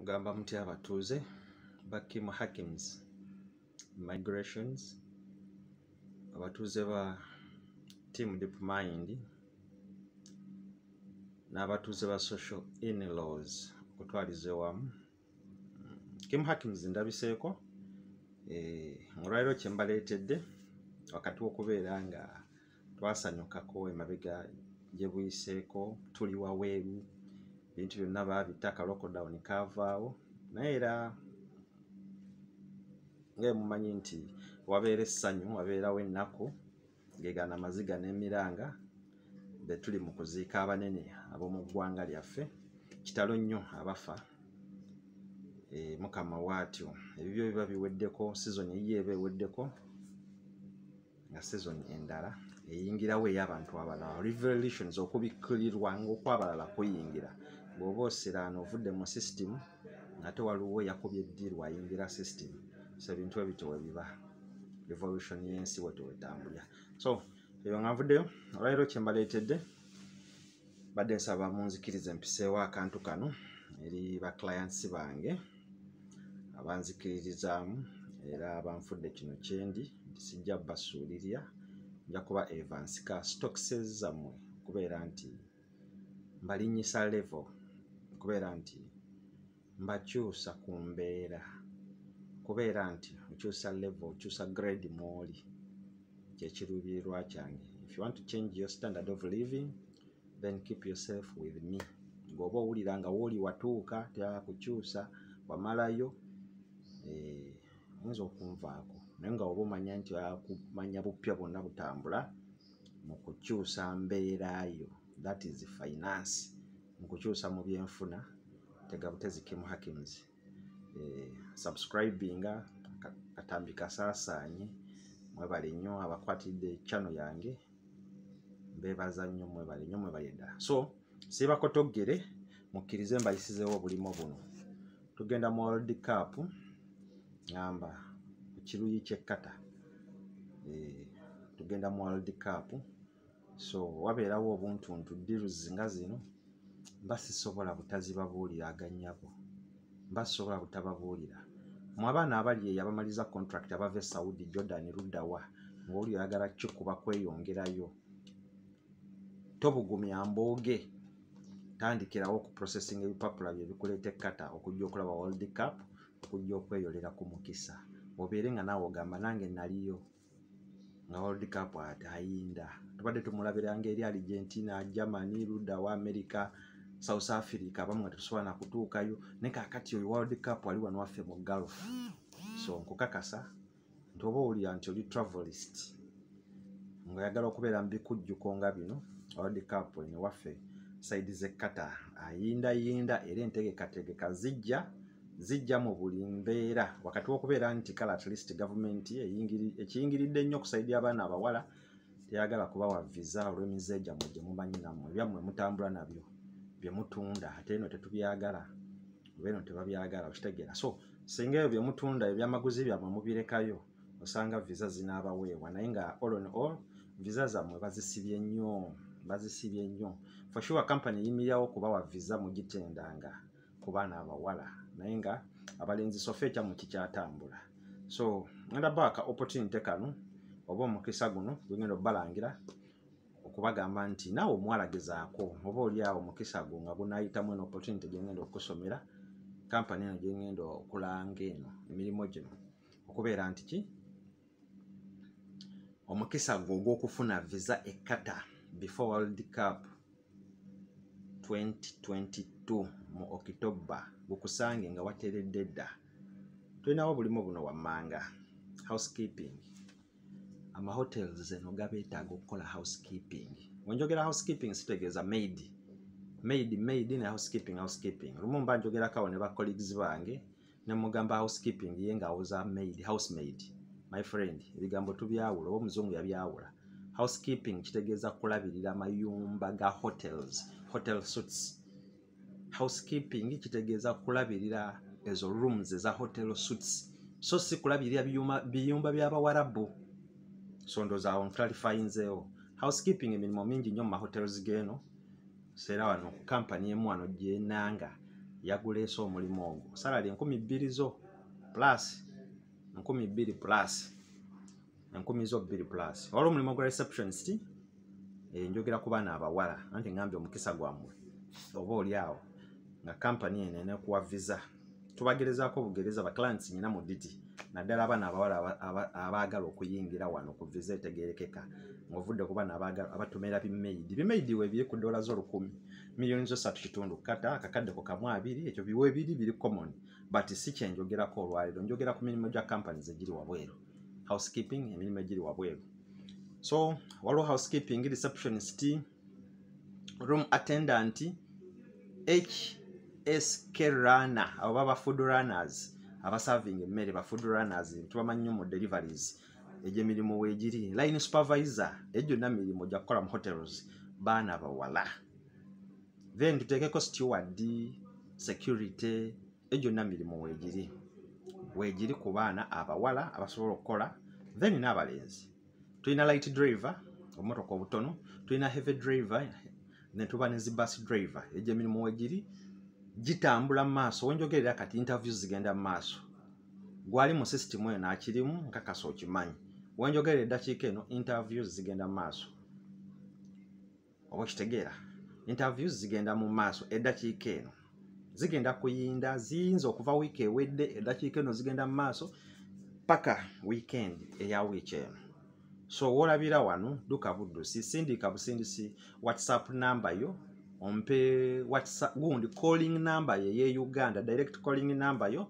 Mugamba muti abatuuze Bakim Hakims Migrations, abatuuze ba Team Deep Mind n'abatuuze ba Social In-Laws okutwaliza wamu. Kim Hakims ndabiseeko olwaleero kye mbaleetedde wakati w'okubeera nga twasanyukako emabega gye buyiseeko tuli waweeru ebintu byonna baabita lockdown kaavaawo, naye era nga mumanyi nti wabeera essanyu wabeerawo ennaku geegana amaziga n'emiranga be tuli mu kuziika abanene ab'omu ggwanga lyaffe. Kitalo nnyo abafa, mukama waatyo ebibyo biba biweddeko, season yiye eba eweddeko nga season endala eyingirawo ey'abantu abalala, revelations okubikkulirwa ng'okwabalala kuyingira. Bw'oba osiraana ovudde mu system ate waliwo yakubye eddiru ayingira system, so ebintu ebyo we biba revolution y'ensi wetambulira. So ebyo nga nvuddeyo olwaleero kye mbaleetedde badde nsaba munzikirize mpiseewo akantu kano eri ba clients bange abanzikiririzaamu era abanfudde kino kyendi nti sijja basuulirira, nja kuba Evans ka stokses zammwe kubeera nti mbalinnyisa level, kubeera nti mbakyusa ku mbeera, kubeera nti okyusa level, okyusa grade mwoli, kyekiruubirirwa kyange. If you want to change your standard of living, then keep yourself with me. Ng'oba owulira nga wooli watuuka tyakukyusa wamalayo oyinza okunvaako, naye nga oba omanya nti kumanya bupya bwonna butambula mu kukyusa mbeerayo, that is finance, mu kukyusa mu byenfuna, tega butezi Kim Hakims. Subscribinga katambi kasaasaanye, mwebale nnyo abakwatidde channel yange, mbeebaza nnyo, mwebale nnyo, mwebale ddala. So siibakotoggere mukkirize mbayisizeewo obulimo buno. Tugenda mu World Cup ngamba ku kiruyi ky'e Qatar, tugenda mu World Cup, so wabeerawo obuntuntu deals nga zino mba sisobola butazibabuulira agannyabo, mba sisobola butababuulira. Mu abaana abali eyo abamaliza contract abava e Saudi, Jordan, luddawa ng'oli oyagala kikuba kweyongerayo, tobugumya mbooge, tandikirawo ku processing ebipapula bye bikuleeta e Qatar okujja okulaba World Cup, okujja okweyolera ku mukisa. Obeere nga naawe ogamba nange naliyo nga World Cup ayinda. Tubadde tumulabira ng'eri Argentina, Germany, luddawa America, South Africa, abamu nga tetusobola na kutuukayo, naye kaakati oyo World Cup wali wano waffe mu Gulf. So nkukakasa nti oba owulira nti oli travelist ng'oyagala okubeera mu bikujjuko nga bino, World Cup eno waffe side z'e Qatar ayindayinda era entegekategeka zijja mu buli mbeera, wakati w'okubeera nti kale at least government ekiyingiridde nnyo ku side y'abaana abawala teyagala kubawa visa olw'emize gyammwe gye mumanyi nammwe ebyammwe mutambula nabyo bye mutunda, ate eno tetubyagala oba eno tebabyagala, okitegeera. So singa ebyo bye mutunda ebyamaguzi byammwe mubirekayo, osanga visa zinaabaweebwa, naye nga all on all visa zammwe bazisibye nnyo. For sure company yimirirawo kubawa visa mugitendanga ku baana abawala, naye nga abalenzi sofa ekyammwe kikyatambula. So ngenda baaka opportunity kano oba omukisa guno gwengenda obbalangira okubagamba nti naawe omuwala gezaako, oba oli awo omukisa gwo nga gunaayitamu eno opportunity gyengenda okusomera, company eno gyengenda okulanga eno emirimu gino, okubeera nti ki omukisa gwo ogw'okufuna visa e Qatar before World Cup 2022 mu October gukusange nga wateeredde dda. Tulinawo obulimu buno wammanga housekeeping. Amahotels eno gabeetaaga okukola housekeeping. Wenjogera housekeeping sitegeeza maid ne housekeeping. Lumu mba njogerako awo ne ba colleagues bange ne mugamba housekeeping ye ng'awuza housemaid. My friend, ebigambo tubyawula, oba omuzungu yabyawula. Housekeeping kitegeeza kulabirira mayumba ga hotels, hotel suites. Housekeeping kitegeeza kulabirira ezo rooms eza hotel suites, so si kulabirira biyumba by'Abawarabu. So ndowooza awo nclarifyinzeewo. Housekeeping emirimu mingi nnyo mu mahotels g'eno, seera wano company emu wano gyenanga yaguleese omulimu ogwo salary 2,000 zo plus 2,000 plus 2,000 plus olwo omulimu gwa receptionist njogera ku baana abawala anti ngambye omukisa gwammwe oba oli awo nga kampani eno enekuwa visa tubagerezaako obugereza ba clients nyina mu diti naddala abaana abawala abaagala okuyingira wano ku visa etegerekeka ng'ovudde ku baana abatumira bimeidi we biri ku $10,000 miliyoni zo 3.5 kata akakadde ko kamu 2 ekyo biwe biri common but si kyenjogerako olwaliro njogera ku mirimu gya companies egiri wabweru housekeeping emirimu egiri wabweru so waliwo housekeeping receptionist room attendant HSK runner abo baba food runners abaserving emmere ba food runners tubamanyi mu deliveries eje mirimu wegiri line supervisor ejo na mirimu gya kukola mu hotels baana bawala then tutekeko steward security ejo na mirimu wegiri ku baana abawala abasobola okukola then n'abalenzi tulina light driver omotoka obutono tulina heavy driver ne tuba ne bus driver eje mirimu wegiri gitambula maaso wenjogerera kati interviews zigenda maaso gwali mu system eno akirimu nkakasa okimanyi wenjogerera eddakiika eno interviews zigenda maaso oba kitegeera interviews zigenda mu maaso eddakiika eno zigenda kuyinda ziyinza okuva wiiki ewedde eddakiika eno zigenda mu maaso paka weekend eya wiiki eno so wolabira wano duka buddusi Sindika busindisi whatsapp number yo ompe whatsapp gundi calling number ye Uganda direct calling number yo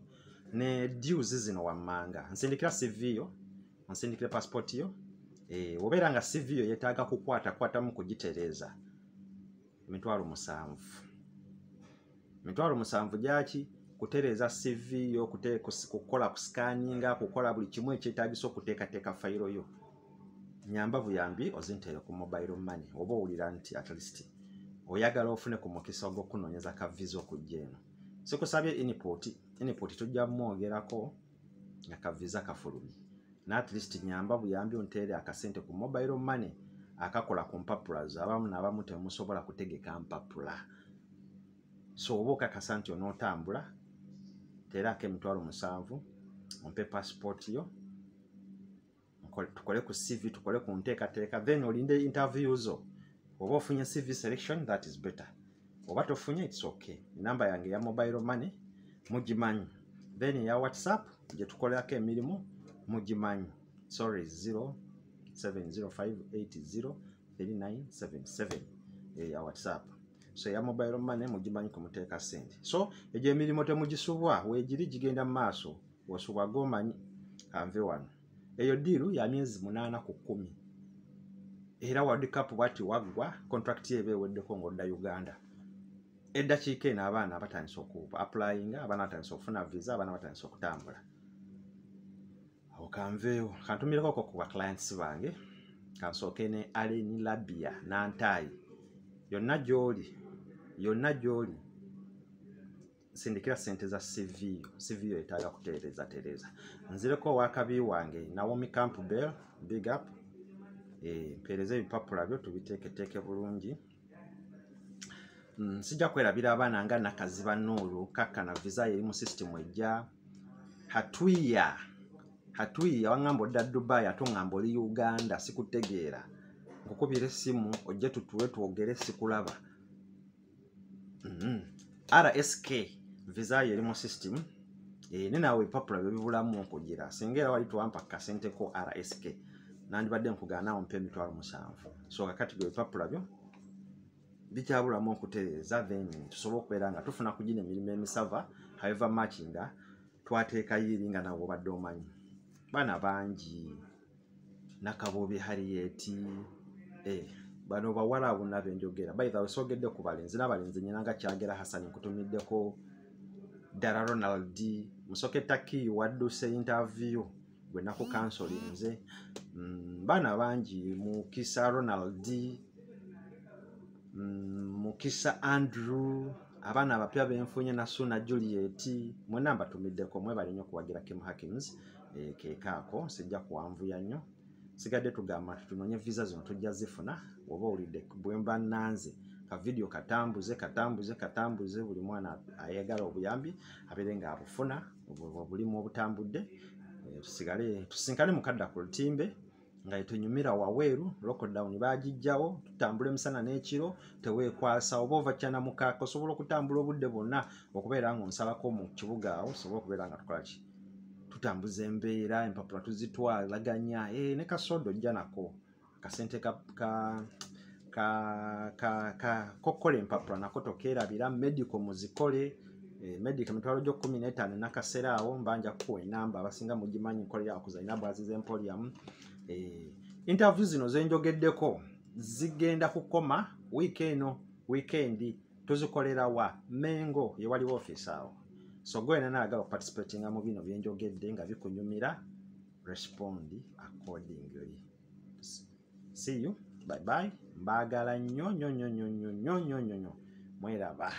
ne dues zino wammanga nsindikira CV yo nsindikira passport yo obeera nga CV yo yetaaga kukwata mu kugitereza mitwalo musanvu gyaki kutereza CV yo kukola ku scanninga kukola buli kimu ekyetaagisa okuteekateeka fayiro yo nyamba buyambi ozintere ku mobile money oba owulira nti at least oyagala ofune ku mukisa gw'okunoonyeza ka visa okujja eno sikusabye input tujja mwogerako nga ka visa kafulumi na at least nyamba buyambi ontere akasente ku mobile money akakola ku mpapula z'abamu n'abamu temusobola kutegeka mpapula so oba okakasa nti onootambula teerako emitwalo 7 ompe passport yo tukole ku CV tukole ku nteekateeka then olinde interview zo oba ofunye CV selection that is better oba tofunye it's okay namba yange ya mobile money mugimanyi then ya WhatsApp gye tukolerako emirimu mugimanyi sorry 0705803977 ya WhatsApp so ya mobile money mugimanyi kumuteeka sente so egyo emirimu temugisubwa wegiri gigenda mu maaso osubwa gomanyi kanve wano eyo diru ya myezi 8 ku 10 era World Cup bwati waggwa contract ye beweddeko ng'odda Uganda eddakiika eno abaana batandise okuba applying abaana batandise okufuna visa abaana batandise okutambula awo kanveewo kantumireko ku ba clients bange kansooke ne Aleni Labia Nantayi yonna gy'oli sindikira sente za CV yo etaaga kuteereza nzireko wakabi wange Naomi Campbell big up mpeereza ebipapula byo tubiteeketeeke bulungi sijja kwerabira abaana nga Nakaziba Nuuru kaka na visa eri mu system ejja Hatwiya wangamba odda Dubai ate ongamba oli Uganda sikutegeera nkukubira essimu ojje tutuwe twogere sikulaba RSK visa eri mu system ne naawe ebipapula byo bibulamu okugira singa era wali tuwampa kasente ko RSK nandibadde nkugaana ompe emitwalo 7 so kakati byo ebipapula byo bikyabulamu okutereeza then tusobola okubeera nga tufuna kugina emirimu emisava however much nga twateeka yiri nga nawe obadde omanyi baana bangi Nakabobi Harriet bano bawala abo nabo enjogera by the way soogedde ku balenzi n'abalenzi nyinanga Kyagera Hassan nkutumiddeko Dara Ronald Musoke Taki wadduse interview gwe naku kansolinze baana bangi Mukisa Ronald Mukisa Andrew abaana abapya benfunye na Suna Juliet mwena mbatumiddeko mwebali nnyo kuwagira Kim Hakins keekaako sijja kuwanvuya nnyo sigadde tugamba tunoonye visa zino tujja zifuna oba olidde bwemba nanze ka video katambuze buli mwana ayagala obuyambi abeere nga abufuna obulimu obutambudde. Tusigale tusinkane mukadda ku lutimbe nga etunyumira waweeru. Lockdown bagijjawo, tutambula emisana n'ekiro, teweekwasa oba ova kyana mukaaka osobola okutambula obudde bwonna okubeera ng'onsalako mu kibuga awo, osobola okubeera nga tukola ki, tutambuza embeera, empapula tuzitwalaganya, ne kasoda ojja nako akasente kokola empapula nako tokeerabira. Medical muzikole, medical emitwalo gyo 15 nakasera awo mbanja kuwa enamba abasinga mugimanyi nkolera okuzaina bwazize emporium. Interview zino zenjogeddeko zigenda kukoma weekend tuzikolera wa Mengo ye waliwo office awo. So go ena naagala participating mu bino byenjogedde nga bikunyumira, respond accordingly. See you, bye bye. Mbagala nnyo mweraba.